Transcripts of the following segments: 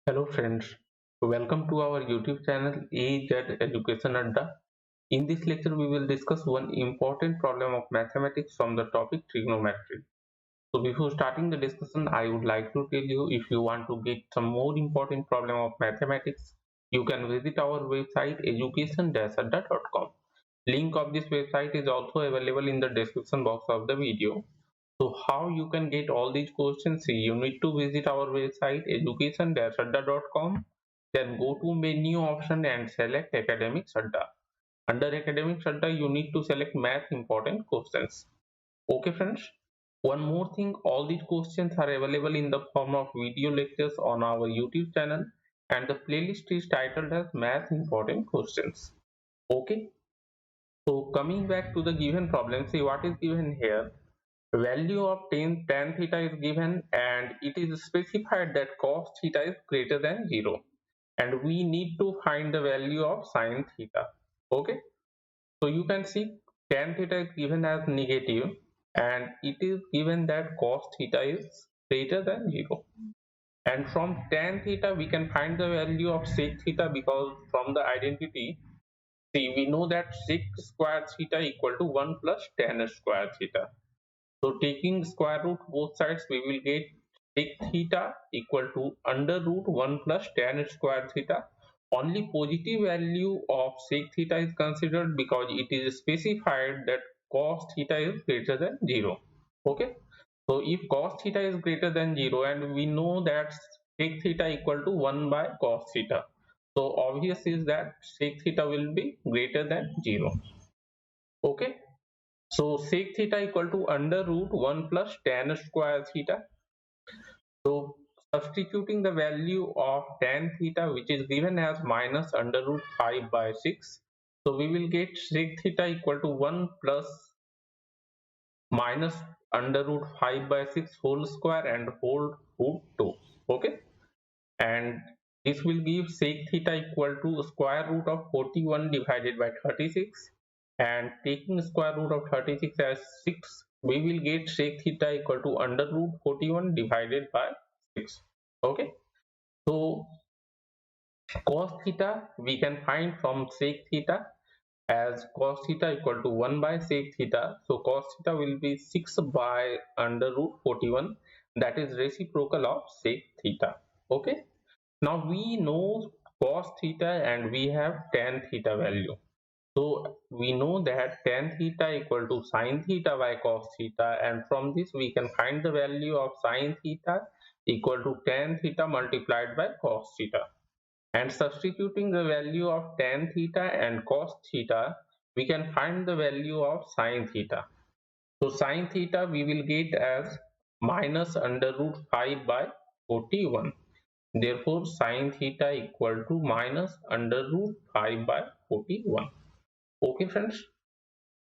Hello friends, welcome to our YouTube channel AZ Education Adda. In this lecture, we will discuss one important problem of mathematics from the topic trigonometry. So before starting the discussion, I would like to tell you if you want to get some more important problem of mathematics, you can visit our website education-adda.com. Link of this website is also available in the description box of the video. So how you can get all these questions? You need to visit our website education-adda.com. Then go to menu option and select academic adda. Under academic adda, you need to select math important questions. Okay friends. One more thing, all these questions are available in the form of video lectures on our YouTube channel and the playlist is titled as math important questions. Okay. So coming back to the given problem, see what is given here. Value of tan theta is given and it is specified that cos theta is greater than 0 and we need to find the value of sine theta. Okay, so you can see tan theta is given as negative and it is given that cos theta is greater than 0, and from tan theta we can find the value of sec theta because from the identity, see, we know that sec square theta equal to 1 plus tan square theta. So taking square root both sides, we will get sec theta equal to under root 1 plus tan square theta. Only positive value of sec theta is considered because it is specified that cos theta is greater than 0. Okay. So if cos theta is greater than 0 and we know that sec theta equal to 1 by cos theta. So obvious is that sec theta will be greater than 0. Okay. So sec theta equal to under root 1 plus tan square theta. So substituting the value of tan theta, which is given as minus under root 5 by 6. So we will get sec theta equal to 1 plus minus under root 5 by 6 whole square and whole root 2. Okay. And this will give sec theta equal to square root of 41 divided by 36, and taking square root of 36 as 6, we will get sec theta equal to under root 41 divided by 6. Okay, so cos theta we can find from sec theta as cos theta equal to 1 by sec theta. So cos theta will be 6 by under root 41, that is reciprocal of sec theta. Okay, now we know cos theta and we have tan theta value. So we know that tan theta equal to sine theta by cos theta, and from this we can find the value of sine theta equal to tan theta multiplied by cos theta. And substituting the value of tan theta and cos theta, we can find the value of sine theta. So sine theta we will get as minus under root 5 by 41. Therefore, sine theta equal to minus under root 5 by 41. Okay, friends.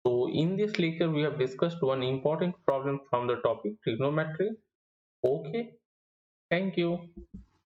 So, in this lecture, we have discussed one important problem from the topic trigonometry. Okay, thank you.